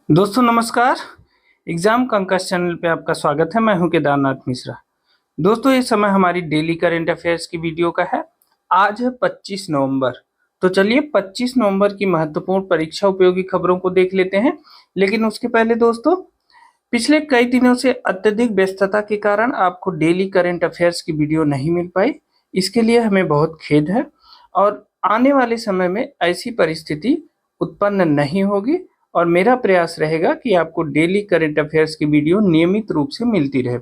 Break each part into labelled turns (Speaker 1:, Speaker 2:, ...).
Speaker 1: दोस्तों नमस्कार। Exam कंकस channel पे आपका स्वागत है। मैं हूं केदारनाथ मिश्रा। दोस्तों इस समय हमारी डेली करंट अफेयर्स की वीडियो का है। आज है 25 नवंबर। तो चलिए 25 नवंबर की महत्वपूर्ण परीक्षा उपयोगी खबरों को देख लेते हैं। लेकिन उसके पहले दोस्तों, पिछले कई दिनों से अत्यधिक व्यस्तता के कारण आपको डेली करंट अफेयर्स की वीडियो नहीं मिल पाई। इसके लिए हमें बहुत खेद है और आने वाले समय में ऐसी परिस्थिति उत्पन्न नहीं होगी और मेरा प्रयास रहेगा कि आपको डेली करंट अफेयर्स की वीडियो नियमित रूप से मिलती रहे।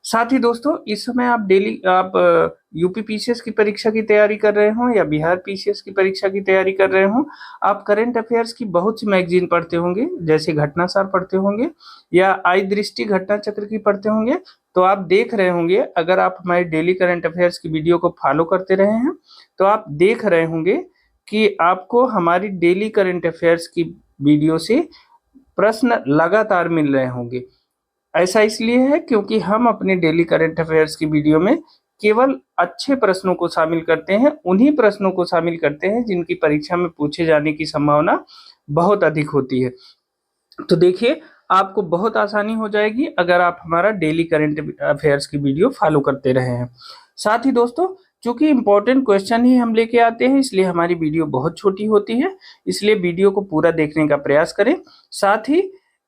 Speaker 1: साथ ही दोस्तों, इस समय आप यूपी पीसीएस की परीक्षा की तैयारी कर रहे हो या बिहार पीसीएस की परीक्षा की तैयारी कर रहे हो, आप करंट अफेयर्स की बहुत सी मैगजीन पढ़ते होंगे, जैसे घटनासार पढ़ते होंगे या आई दृष्टि घटना चक्र की पढ़ते होंगे। तो आप देख रहे होंगे, अगर आप हमारे डेली करंट अफेयर्स की वीडियो को फॉलो करते रहे हैं तो आप देख रहे होंगे कि आपको हमारी डेली करंट अफेयर्स की वीडियो से प्रश्न लगातार मिल रहे होंगे। ऐसा इसलिए है क्योंकि हम अपने डेली करंट अफेयर्स की वीडियो में केवल अच्छे प्रश्नों को शामिल करते हैं, उन्हीं प्रश्नों को शामिल करते हैं जिनकी परीक्षा में पूछे जाने की संभावना बहुत अधिक होती है। तो देखिए, आपको बहुत आसानी हो जाएगी अगर आप हमारा डेली करंट अफेयर्स की वीडियो फॉलो करते रहे हैं। साथ ही दोस्तों, चूंकि इंपॉर्टेंट क्वेश्चन ही हम लेके आते हैं, इसलिए हमारी वीडियो बहुत छोटी होती है। इसलिए वीडियो को पूरा देखने का प्रयास करें। साथ ही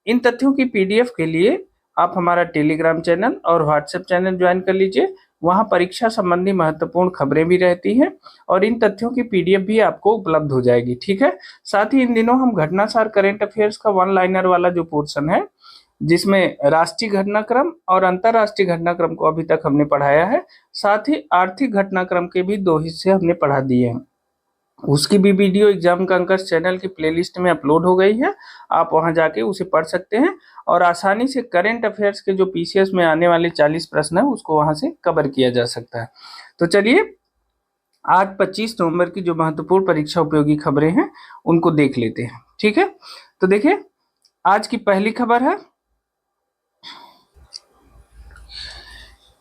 Speaker 1: इन तथ्यों की पीडीएफ के लिए आप हमारा टेलीग्राम चैनल और व्हाट्सएप चैनल ज्वाइन कर लीजिए। वहां परीक्षा संबंधी महत्वपूर्ण खबरें भी रहती हैं और इन तथ्यों की पीडीएफ भी आपको उपलब्ध हो जाएगी। ठीक है। साथ ही इन दिनों हम घटनासार करंट अफेयर्स का वन लाइनर वाला जो पोर्शन है, जिसमें राष्ट्रीय घटनाक्रम और अंतरराष्ट्रीय घटनाक्रम को अभी तक हमने पढ़ाया है, साथ ही आर्थिक घटनाक्रम के भी 2 हिस्से हमने पढ़ा दिए हैं। उसकी भी वीडियो एग्जाम कंकस चैनल की प्लेलिस्ट में अपलोड हो गई है। आप वहां जाके उसे पढ़ सकते हैं और आसानी से करंट अफेयर्स के जो पीसीएस में आने वाले 40 प्रश्न है उसको वहां से कवर किया जा सकता है। तो चलिए, आज 25 नवंबर की जो महत्वपूर्ण परीक्षा उपयोगी खबरें हैं उनको देख लेते हैं। ठीक है। तो देखिए, आज की पहली खबर है,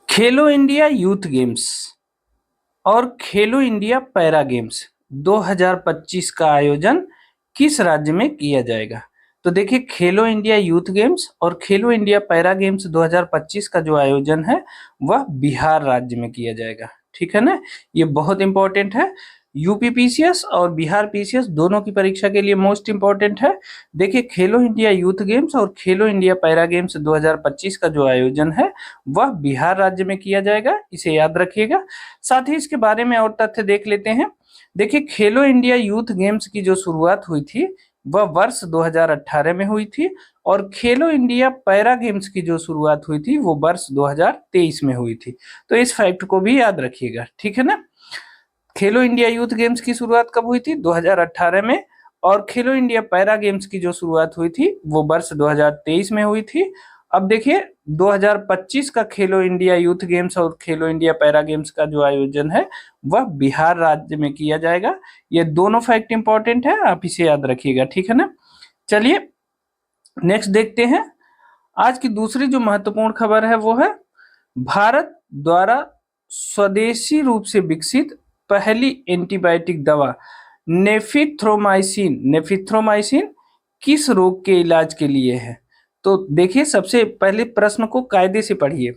Speaker 1: खेलो इंडिया यूथ गेम्स और खेलो इंडिया पैरा गेम्स 2025 का आयोजन किस राज्य में किया जाएगा। तो देखिए, खेलो इंडिया यूथ गेम्स और खेलो इंडिया पैरा गेम्स 2025 का जो आयोजन है वह बिहार राज्य में किया जाएगा। ठीक है ना, ये बहुत इंपॉर्टेंट है। यूपी पीसीएस और बिहार पीसीएस दोनों की परीक्षा के लिए मोस्ट इंपॉर्टेंट है। देखिए, खेलो इंडिया यूथ गेम्स और खेलो इंडिया पैरा गेम्स 2025 का जो आयोजन है वह बिहार राज्य में किया जाएगा, इसे याद रखिएगा। साथ ही इसके बारे में और तथ्य देख लेते हैं। देखिए, खेलो इंडिया यूथ गेम्स की जो शुरुआत हुई थी वह वर्ष 2018 में हुई थी और खेलो इंडिया पैरा गेम्स की जो शुरुआत हुई थी वो वर्ष 2023 में हुई थी। तो इस फैक्ट को भी याद रखिएगा। ठीक है ना। खेलो इंडिया यूथ गेम्स की शुरुआत कब हुई थी? 2018 में। और खेलो इंडिया पैरा गेम्स की जो शुरुआत हुई थी वो वर्ष 2023 में हुई थी। अब देखिए, 2025 का खेलो इंडिया यूथ गेम्स और खेलो इंडिया पैरा गेम्स का जो आयोजन है वह बिहार राज्य में किया जाएगा। ये दोनों फैक्ट इंपॉर्टेंट है, आप इसे याद रखिएगा। ठीक है ना। चलिए नेक्स्ट देखते हैं। आज की दूसरी जो महत्वपूर्ण खबर है वो है, भारत द्वारा स्वदेशी रूप से विकसित पहली एंटीबायोटिक दवा नेफिथ्रोमाइसिन किस रोग के इलाज के लिए है। तो देखिए, सबसे पहले प्रश्न को कायदे से पढ़िए।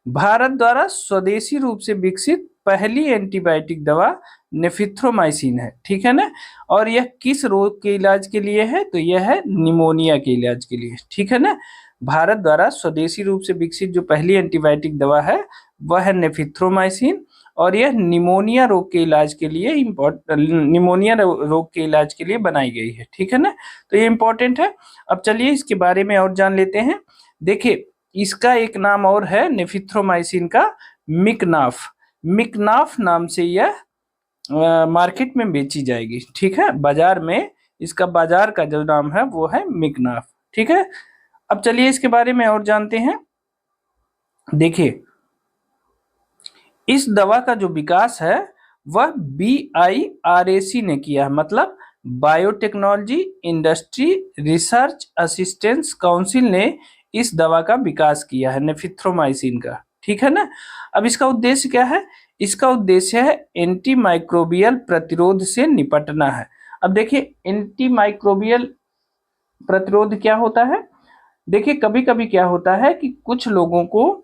Speaker 1: भारत द्वारा स्वदेशी रूप से विकसित पहली एंटीबायोटिक दवा नेफिथ्रोमाइसिन है। ठीक है ना। और यह किस रोग के इलाज के लिए है? तो यह है निमोनिया के इलाज के लिए। ठीक है ना। भारत द्वारा स्वदेशी रूप से विकसित जो पहली एंटीबायोटिक दवा है वह है नेफिथ्रोमाइसिन और यह निमोनिया रोग के इलाज के लिए बनाई गई है। ठीक है ना। तो ये इंपॉर्टेंट है। अब चलिए इसके बारे में और जान लेते हैं। देखिए, इसका एक नाम और है नेफिथ्रोमाइसिन का, मिकनाफ। मिकनाफ नाम से यह मार्केट में बेची जाएगी। ठीक है, बाजार में इसका बाजार का जो नाम है वो है मिकनाफ। ठीक है। अब चलिए इसके बारे में और जानते हैं। देखिए, इस दवा का जो विकास है वह BIRAC ने किया है, मतलब biotechnology industry research assistance council ने इस दवा का विकास किया है, नेफिथ्रोमाइसिन का। ठीक है ना। अब इसका उद्देश्य क्या है? इसका उद्देश्य है एंटीमाइक्रोबियल प्रतिरोध से निपटना है। अब देखिए, एंटीमाइक्रोबियल प्रतिरोध क्या होता है? देखिए कभी कभी क्या होता है कि कुछ लोगों को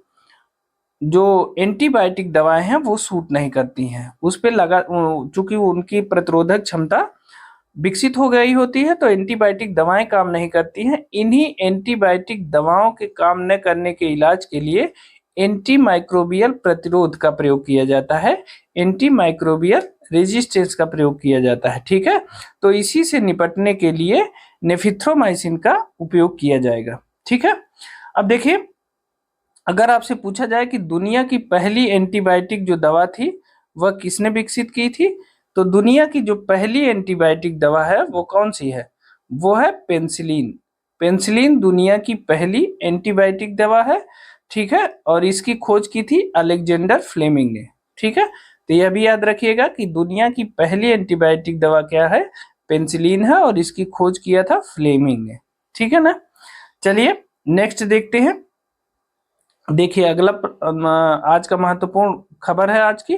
Speaker 1: जो एंटीबायोटिक दवाएं हैं वो सूट नहीं करती हैं, उस पे लगा चूंकि उनकी प्रतिरोधक क्षमता विकसित हो गई होती है तो एंटीबायोटिक दवाएं काम नहीं करती हैं। इन्हीं एंटीबायोटिक दवाओं के काम न करने के इलाज के लिए एंटीमाइक्रोबियल प्रतिरोध का प्रयोग किया जाता है, एंटीमाइक्रोबियल रेजिस्टेंस का प्रयोग किया जाता है। ठीक है, तो इसी से निपटने के लिए नेफिथ्रोमाइसिन का उपयोग किया जाएगा। ठीक है, अब देखिए अगर आपसे पूछा जाए कि दुनिया की पहली एंटीबायोटिक जो दवा थी वह किसने विकसित की थी, तो दुनिया की जो पहली एंटीबायोटिक दवा है वो कौन सी है? वो है पेनिसिलिन। पेनिसिलिन दुनिया की पहली एंटीबायोटिक दवा है। ठीक है, और इसकी खोज की थी अलेक्जेंडर फ्लेमिंग ने। ठीक है, तो यह भी याद रखिएगा कि दुनिया की पहली एंटीबायोटिक दवा क्या है? पेनिसिलिन है, और इसकी खोज किया था फ्लेमिंग ने। ठीक है ना, चलिए नेक्स्ट देखते हैं। देखिए अगला आज का महत्वपूर्ण खबर है आज की।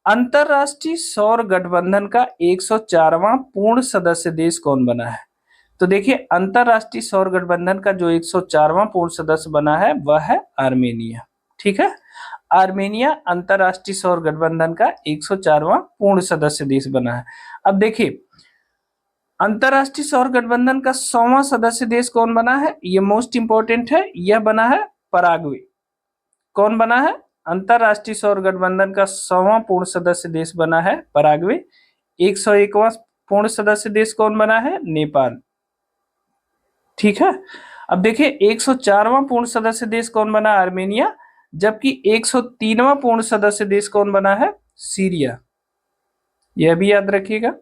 Speaker 1: अंतरराष्ट्रीय सौर गठबंधन का 104वां पूर्ण सदस्य देश कौन बना है? तो देखिए अंतरराष्ट्रीय सौर गठबंधन का जो 104वां पूर्ण सदस्य बना है वह है आर्मेनिया। ठीक है, आर्मेनिया अंतरराष्ट्रीय सौर गठबंधन का 104वां पूर्ण सदस्य देश बना है। अब देखिए अंतरराष्ट्रीय सौर गठबंधन का 100वां सदस्य देश कौन बना है? ये मोस्ट इंपोर्टेंट है, यह बना है पराग्वे। कौन बना है? अंतरराष्ट्रीय सौर गठबंधन का 100वां पूर्ण सदस्य देश बना है पराग्वे। 101वां पूर्ण सदस्य देश कौन बना है? नेपाल। ठीक है, अब देखिए 104वां पूर्ण सदस्य देश कौन बना? आर्मेनिया। जबकि 103वां पूर्ण सदस्य देश कौन बना है? सीरिया। यह भी याद रखिएगा।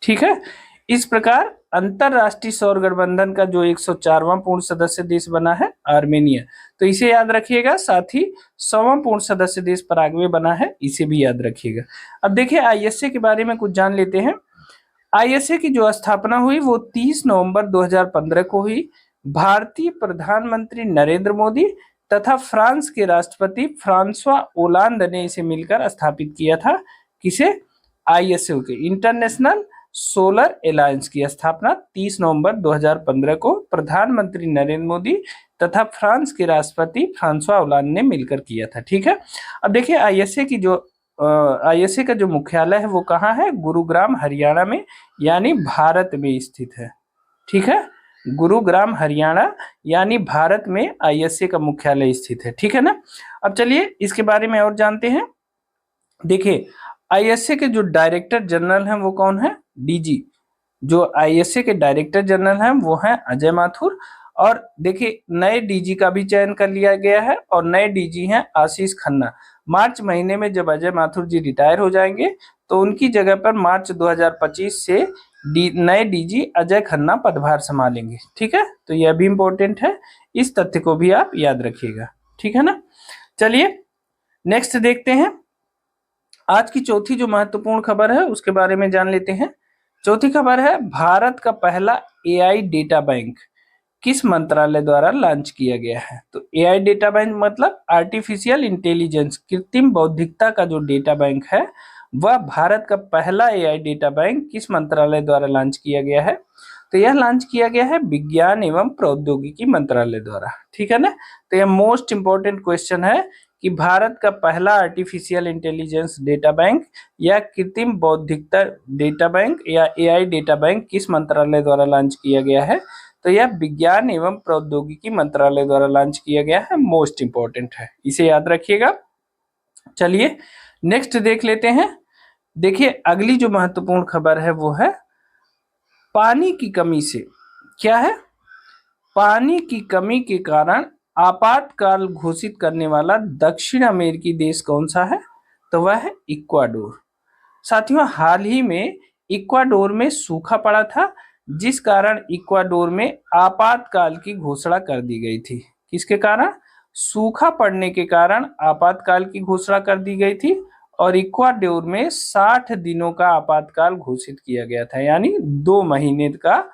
Speaker 1: ठीक है, इस प्रकार अंतरराष्ट्रीय सौर गठबंधन का जो 104वां पूर्ण सदस्य देश बना है आर्मेनिया, तो इसे याद रखिएगा। साथ ही 100वां पूर्ण सदस्य देश पराग्वे बना है, इसे भी याद रखिएगा। अब देखिए आईएसए के बारे में कुछ जान लेते हैं। आईएसए की जो स्थापना हुई वो 30 नवंबर 2015 को हुई। भारतीय प्रधानमंत्री नरेंद्र मोदी तथा फ्रांस के राष्ट्रपति फ्रांसवा ओलांद ने इसे मिलकर स्थापित किया था। किसे? आईएसए के इंटरनेशनल सोलर अलायंस की स्थापना 30 नवंबर 2015 को प्रधानमंत्री नरेंद्र मोदी तथा फ्रांस के राष्ट्रपति फ्रांसवा ओलांद ने मिलकर किया था। ठीक है, अब देखिए आईएसए का जो मुख्यालय है वो कहाँ है? गुरुग्राम हरियाणा में, यानी भारत में स्थित है। ठीक है, गुरुग्राम हरियाणा यानी भारत में आईएसए का मुख्यालय स्थित है। ठीक है ना, अब चलिए इसके बारे में और जानते हैं। देखिए आईएसए के जो डायरेक्टर जनरल हैं वो कौन है? डीजी। जो आईएसए के डायरेक्टर जनरल हैं वो हैं अजय माथुर। और देखिए नए डीजी का भी चयन कर लिया गया है, और नए डीजी हैं आशीष खन्ना। मार्च महीने में जब अजय माथुर जी रिटायर हो जाएंगे तो उनकी जगह पर मार्च 2025 से नए डीजी अजय खन्ना पदभार संभालेंगे। ठीक है, तो यह भी इंपॉर्टेंट है, इस तथ्य को भी आप याद रखिएगा। ठीक है ना, चलिए नेक्स्ट देखते हैं। आज की चौथी जो महत्वपूर्ण खबर है उसके बारे में जान लेते हैं। चौथी खबर है भारत का पहला एआई डेटा बैंक किस मंत्रालय द्वारा लॉन्च किया गया है? तो एआई डेटा बैंक मतलब आर्टिफिशियल इंटेलिजेंस, कृत्रिम बौद्धिकता का जो डेटा बैंक है वह भारत का पहला एआई डेटा बैंक किस मंत्रालय द्वारा लॉन्च किया गया है? तो यह लॉन्च किया गया है विज्ञान एवं प्रौद्योगिकी मंत्रालय द्वारा। ठीक है ना, तो यह मोस्ट इंपोर्टेंट क्वेश्चन है कि भारत का पहला आर्टिफिशियल इंटेलिजेंस डेटा बैंक या कृत्रिम बौद्धिकता डेटा बैंक या एआई डेटा बैंक किस मंत्रालय द्वारा लॉन्च किया गया है? तो यह विज्ञान एवं प्रौद्योगिकी मंत्रालय द्वारा लॉन्च किया गया है। मोस्ट इंपोर्टेंट है, इसे याद रखिएगा। चलिए नेक्स्ट देख लेते हैं। देखिए अगली जो महत्वपूर्ण खबर है वो है पानी की कमी से, क्या है? पानी की कमी के कारण आपातकाल घोषित करने वाला दक्षिण अमेरिकी देश कौन सा है? तो वह है इक्वाडोर। साथियों हाल ही में इक्वाडोर में सूखा पड़ा था, जिस कारण इक्वाडोर में आपातकाल की घोषणा कर दी गई थी। किसके कारण? सूखा पड़ने के कारण आपातकाल की घोषणा कर दी गई थी, और इक्वाडोर में 60 दिनों का आपातकाल घोषित किया गया था, यानी 2 महीने का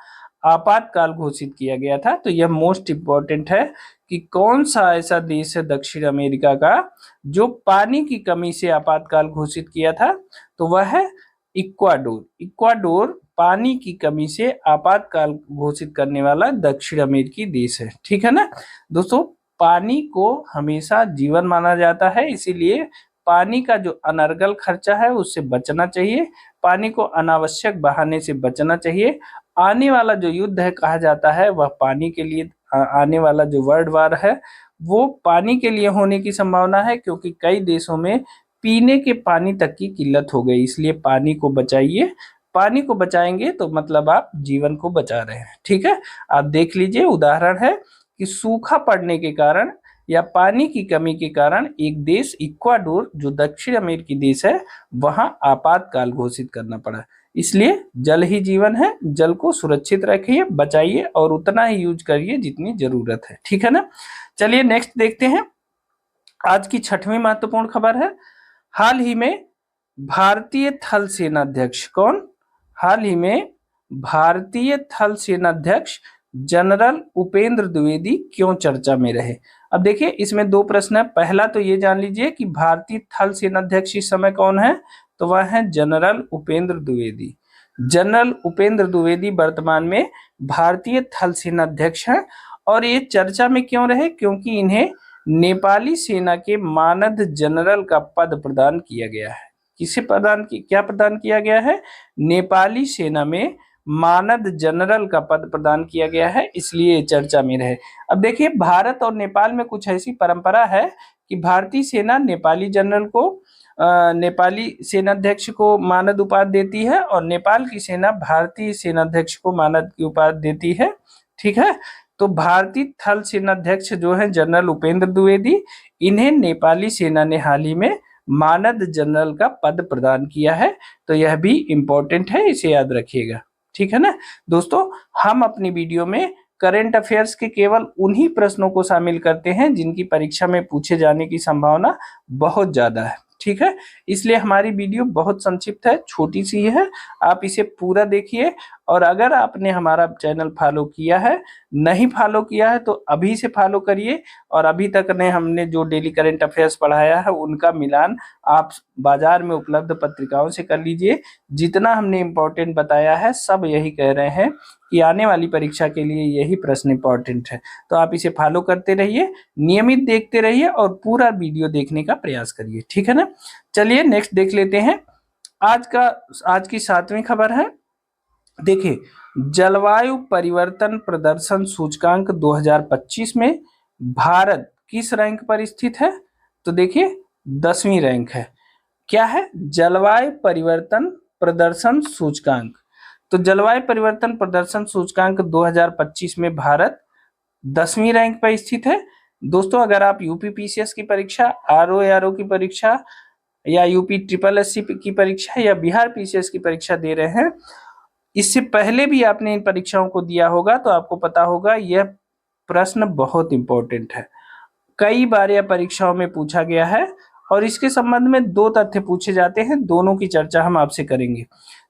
Speaker 1: आपातकाल घोषित किया गया था। तो यह मोस्ट इंपॉर्टेंट है कि कौन सा ऐसा देश है दक्षिण अमेरिका का जो पानी की कमी से आपातकाल घोषित किया था? तो वह है इक्वाडोर। इक्वाडोर पानी की कमी से आपातकाल घोषित करने वाला दक्षिण अमेरिकी देश है। ठीक है ना दोस्तों, पानी को हमेशा जीवन माना जाता है, इसीलिए पानी का जो अनर्गल खर्चा है उससे बचना चाहिए, पानी को अनावश्यक बहाने से बचना चाहिए। आने वाला जो युद्ध है कहा जाता है वह पानी के लिए, आने वाला जो वर्ल्ड वार है वो पानी के लिए होने की संभावना है, क्योंकि कई देशों में पीने के पानी तक की किल्लत हो गई। इसलिए पानी को बचाइए, पानी को बचाएंगे तो मतलब आप जीवन को बचा रहे हैं। ठीक है, आप देख लीजिए उदाहरण है कि सूखा पड़ने के कारण या पानी की कमी के कारण एक देश इक्वाडोर जो दक्षिण अमेरिकी देश है वहां आपातकाल घोषित करना पड़ा। इसलिए जल ही जीवन है, जल को सुरक्षित रखिए, बचाइए और उतना ही यूज करिए जितनी जरूरत है। ठीक है ना, चलिए नेक्स्ट देखते हैं। आज की 6वीं महत्वपूर्ण खबर है, हाल ही में भारतीय थल सेनाध्यक्ष कौन? हाल ही में भारतीय थल सेनाध्यक्ष जनरल उपेंद्र द्विवेदी क्यों चर्चा में रहे? अब देखिए इसमें दो प्रश्न है। पहला तो ये जान लीजिए कि भारतीय थल सेनाध्यक्ष इस समय कौन है, तो वह है जनरल उपेंद्र द्विवेदी। जनरल उपेंद्र द्विवेदी वर्तमान में भारतीय थल सेनाध्यक्ष हैं और ये चर्चा में क्यों रहे? क्योंकि इन्हें नेपाली सेना के मानद जनरल का पद प्रदान किया गया है। किसे क्या प्रदान किया गया है? नेपाली सेना में मानद जनरल का पद प्रदान किया गया है, इसलिए चर्चा में रहे। अब देखिए भारत और नेपाल में कुछ ऐसी परंपरा है कि भारतीय सेना नेपाली जनरल को नेपाली सेनाध्यक्ष को मानद उपाधि देती है और नेपाल की सेना भारतीय सेनाध्यक्ष को मानद की उपाधि देती है। ठीक है, तो भारतीय थल सेनाध्यक्ष जो है जनरल उपेंद्र द्विवेदी, इन्हें नेपाली सेना ने हाल ही में मानद जनरल का पद प्रदान किया है। तो यह भी इंपॉर्टेंट है, इसे याद रखिएगा। ठीक है ना दोस्तों, हम अपनी वीडियो में करंट अफेयर्स के केवल उन्हीं प्रश्नों को शामिल करते हैं जिनकी परीक्षा में पूछे जाने की संभावना बहुत ज्यादा है। ठीक है, इसलिए हमारी वीडियो बहुत संक्षिप्त है, छोटी सी है, आप इसे पूरा देखिए। और अगर आपने हमारा चैनल फॉलो किया है, नहीं फॉलो किया है तो अभी से फॉलो करिए। और अभी तक ने हमने जो डेली करंट अफेयर्स पढ़ाया है उनका मिलान आप बाजार में उपलब्ध पत्रिकाओं से कर लीजिए। जितना हमने इम्पोर्टेंट बताया है सब यही कह रहे हैं कि आने वाली परीक्षा के लिए यही प्रश्न इम्पोर्टेंट है। तो आप इसे फॉलो करते रहिए, नियमित देखते रहिए और पूरा वीडियो देखने का प्रयास करिए। ठीक है ना, चलिए नेक्स्ट देख लेते हैं। आज की 7वीं खबर है, देखिए जलवायु परिवर्तन प्रदर्शन सूचकांक 2025 में भारत किस रैंक पर स्थित है? तो देखिए 10वीं रैंक है। क्या है? जलवायु परिवर्तन प्रदर्शन सूचकांक। तो जलवायु परिवर्तन प्रदर्शन सूचकांक 2025 में भारत 10वीं रैंक पर स्थित है। दोस्तों अगर आप यूपीपीसीएस की परीक्षा, आरओ की परीक्षा या यूपी ट्रिपल एससी की परीक्षा या बिहार पीसीएस की परीक्षा दे रहे हैं, इससे पहले भी आपने इन परीक्षाओं को दिया होगा तो आपको पता होगा यह प्रश्न बहुत इंपॉर्टेंट है। कई बार यह परीक्षाओं में पूछा गया है और इसके संबंध में 2 तथ्य पूछे जाते हैं, दोनों की चर्चा हम आपसे करेंगे।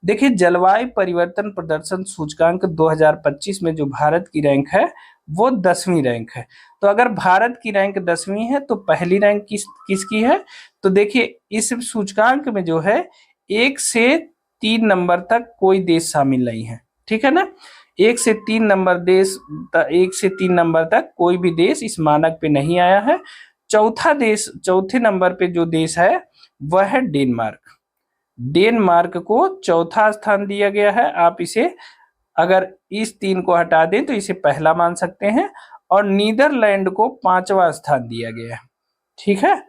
Speaker 1: देखिए जलवायु परिवर्तन प्रदर्शन सूचकांक 2025 में जो भारत की रैंक है वो 10वीं रैंक है। तो अगर भारत की रैंक 10वीं है तो पहली रैंक किसकी है? तो देखिए इस सूचकांक में जो है 1 से 3 नंबर तक कोई देश शामिल नहीं है। ठीक है ना, 1 से 3 नंबर तक कोई भी देश इस मानक पे नहीं आया है। चौथे नंबर पे जो देश है वह है डेनमार्क। डेनमार्क को चौथा स्थान दिया गया है। आप इसे अगर इस 3 को हटा दें तो इसे पहला मान सकते हैं। और नीदरलैंड को 5वां स्थान दिया गया है। ठीक है,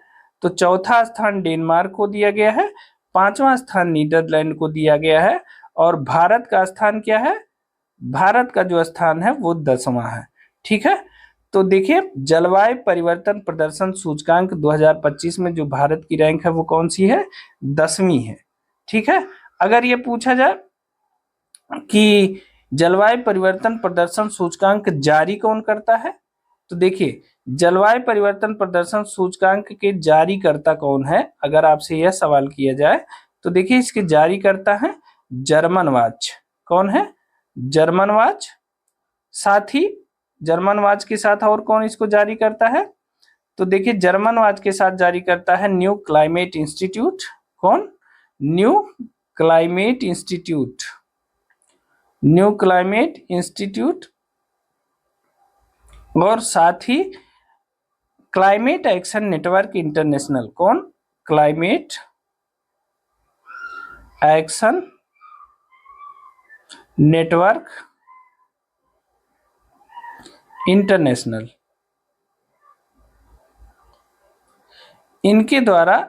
Speaker 1: तो चौथा स्थान डेनमार्क को दिया गया है, 5वां स्थान नीदरलैंड को दिया गया है और भारत का स्थान क्या है? भारत का जो स्थान है वो 10वां है। ठीक है, तो देखिए जलवायु परिवर्तन प्रदर्शन सूचकांक 2025 में जो भारत की रैंक है वो कौन सी है? 10वीं है। ठीक है, अगर ये पूछा जाए कि जलवायु परिवर्तन प्रदर्शन सूचकांक जारी कौन करता है, तो देखिए जलवायु परिवर्तन प्रदर्शन सूचकांक के जारीकर्ता कौन है, अगर आपसे यह सवाल किया जाए तो देखिए इसके जारीकर्ता है जर्मन वॉच। कौन है? German watch. साथ ही जर्मन वॉच के साथ और कौन इसको जारी करता है? तो देखिए जर्मन वॉच के साथ जारी करता है न्यू क्लाइमेट इंस्टीट्यूट। कौन? New climate institute, new climate institute, और साथ ही क्लाइमेट एक्शन नेटवर्क इंटरनेशनल। कौन? क्लाइमेट एक्शन नेटवर्क इंटरनेशनल, इनके द्वारा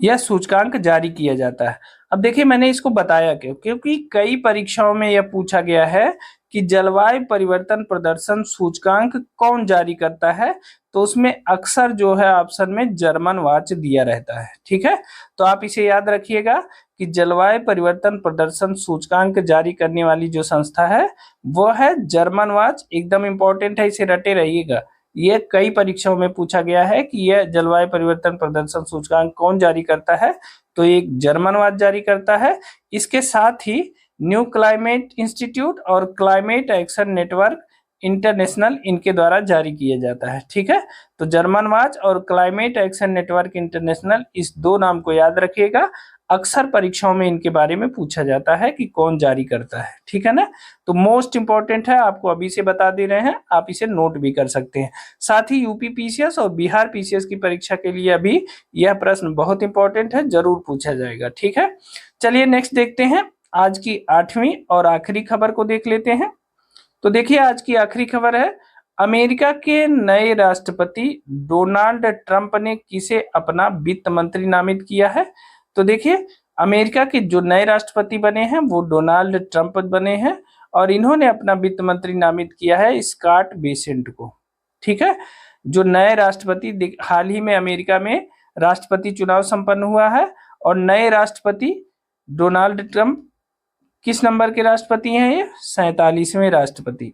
Speaker 1: यह सूचकांक जारी किया जाता है। अब देखिए मैंने इसको बताया क्यों, क्योंकि कई परीक्षाओं में यह पूछा गया है कि जलवायु परिवर्तन प्रदर्शन सूचकांक कौन जारी करता है, तो उसमें अक्सर जो है ऑप्शन में जर्मन वॉच दिया रहता है। ठीक है, तो आप इसे याद रखिएगा कि जलवायु परिवर्तन प्रदर्शन सूचकांक जारी करने वाली जो संस्था है वो है जर्मन वॉच। एकदम इंपॉर्टेंट है, इसे रटे रहिएगा। ये कई परीक्षाओं में पूछा गया है कि यह जलवायु परिवर्तन प्रदर्शन सूचकांक कौन जारी करता है, तो एक जर्मन वॉच जारी करता है। इसके साथ ही न्यू क्लाइमेट इंस्टीट्यूट और क्लाइमेट एक्शन नेटवर्क इंटरनेशनल, इनके द्वारा जारी किया जाता है। ठीक है, तो जर्मन वॉच और क्लाइमेट एक्शन नेटवर्क इंटरनेशनल, इस दो नाम को याद रखिएगा। अक्सर परीक्षाओं में इनके बारे में पूछा जाता है कि कौन जारी करता है। ठीक है ना, तो मोस्ट इंपॉर्टेंट है, आपको अभी से बता दे रहे हैं, आप इसे नोट भी कर सकते हैं। साथ ही यूपी पीसीएस और बिहार पीसीएस की परीक्षा के लिए अभी यह प्रश्न बहुत इंपॉर्टेंट है, जरूर पूछा जाएगा। ठीक है, चलिए नेक्स्ट देखते हैं। आज की 8वीं और आखिरी खबर को देख लेते हैं। तो देखिए आज की आखिरी खबर है, अमेरिका के नए राष्ट्रपति डोनाल्ड ट्रंप ने किसे अपना वित्त मंत्री नामित किया है। तो देखिए अमेरिका के जो नए राष्ट्रपति बने हैं वो डोनाल्ड ट्रंप बने हैं, और इन्होंने अपना वित्त मंत्री नामित किया है स्कॉट बेसेंट को। ठीक है, जो नए राष्ट्रपति, हाल ही में अमेरिका में राष्ट्रपति चुनाव संपन्न हुआ है, और नए राष्ट्रपति डोनाल्ड ट्रंप किस नंबर के राष्ट्रपति हैं? ये 47वें राष्ट्रपति,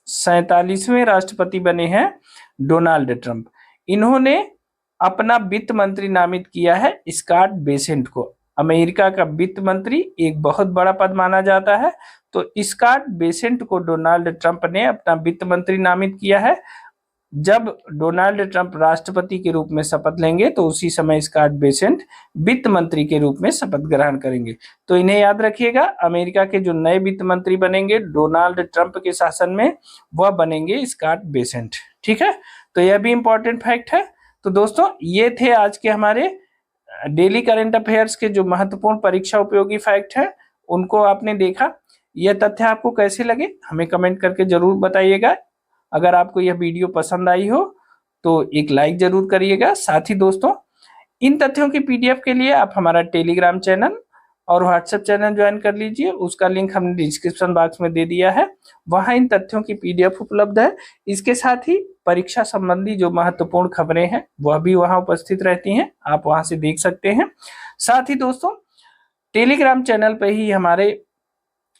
Speaker 1: 47वें राष्ट्रपति बने हैं डोनाल्ड ट्रंप। इन्होंने अपना वित्त मंत्री नामित किया है स्कॉट बेसेंट को। अमेरिका का वित्त मंत्री एक बहुत बड़ा पद माना जाता है, तो स्कॉट बेसेंट को डोनाल्ड ट्रंप ने अपना वित्त मंत्री नामित किया है। जब डोनाल्ड ट्रंप राष्ट्रपति के रूप में शपथ लेंगे तो उसी समय स्कॉट बेसेंट वित्त मंत्री के रूप में शपथ ग्रहण करेंगे। तो इन्हें याद रखिएगा, अमेरिका के जो नए वित्त मंत्री बनेंगे डोनाल्ड ट्रंप के शासन में, वह बनेंगे स्कॉट बेसेंट। ठीक है, तो यह भी इंपॉर्टेंट फैक्ट है। तो दोस्तों ये थे आज के हमारे डेली करंट अफेयर्स के जो महत्वपूर्ण परीक्षा उपयोगी फैक्ट है, उनको आपने देखा। यह तथ्य आपको कैसे लगे हमें कमेंट करके जरूर बताइएगा। अगर आपको यह वीडियो पसंद आई हो तो एक लाइक जरूर करिएगा। साथ ही दोस्तों इन तथ्यों की पीडीएफ के लिए आप हमारा टेलीग्राम चैनल और व्हाट्सएप चैनल ज्वाइन कर लीजिए, उसका लिंक हमने डिस्क्रिप्शन बॉक्स में दे दिया है, वहां इन तथ्यों की पीडीएफ उपलब्ध है। इसके साथ ही परीक्षा संबंधी जो महत्वपूर्ण खबरें हैं वह भी वहां उपस्थित रहती हैं, आप वहां से देख सकते हैं। साथ ही दोस्तों टेलीग्राम चैनल पर ही हमारे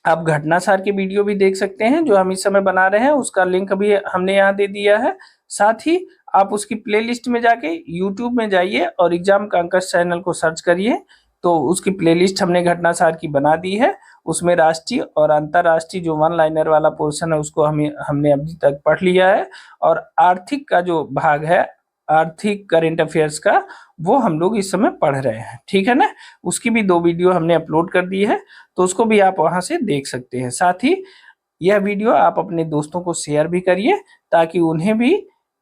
Speaker 1: आप घटनासार के वीडियो भी देख सकते हैं जो हम इस समय बना रहे हैं, उसका लिंक भी हमने यहाँ दे दिया है। साथ ही आप उसकी प्लेलिस्ट में जाके यूट्यूब में जाइए और एग्जाम कांकस चैनल को सर्च करिए, तो उसकी प्लेलिस्ट हमने घटनासार की बना दी है। उसमें राष्ट्रीय और अंतर्राष्ट्रीय जो वन लाइनर वाला पोर्शन है उसको हमने अभी तक पढ़ लिया है, और आर्थिक का जो भाग है, आर्थिक करंट अफेयर्स का, वो हम लोग इस समय पढ़ रहे हैं। ठीक है ना, उसकी भी 2 वीडियो हमने अपलोड कर दी है, तो उसको भी आप वहां से देख सकते हैं। साथ ही यह वीडियो आप अपने दोस्तों को शेयर भी करिए ताकि उन्हें भी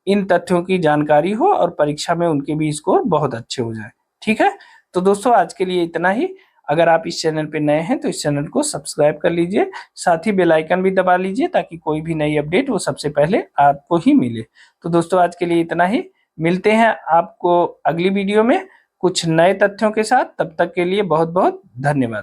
Speaker 1: इन तथ्यों की जानकारी हो और परीक्षा में उनके भी स्कोर बहुत अच्छे हो जाए। ठीक है, तो दोस्तों आज के लिए इतना ही। अगर आप इस चैनल पे नए हैं तो इस चैनल को सब्सक्राइब कर लीजिए, साथ ही बेल आइकन भी दबा लीजिए ताकि कोई भी नई अपडेट वो सबसे पहले आपको ही मिले। तो दोस्तों आज के लिए इतना ही, मिलते हैं आपको अगली वीडियो में कुछ नए तथ्यों के साथ। तब तक के लिए बहुत बहुत धन्यवाद।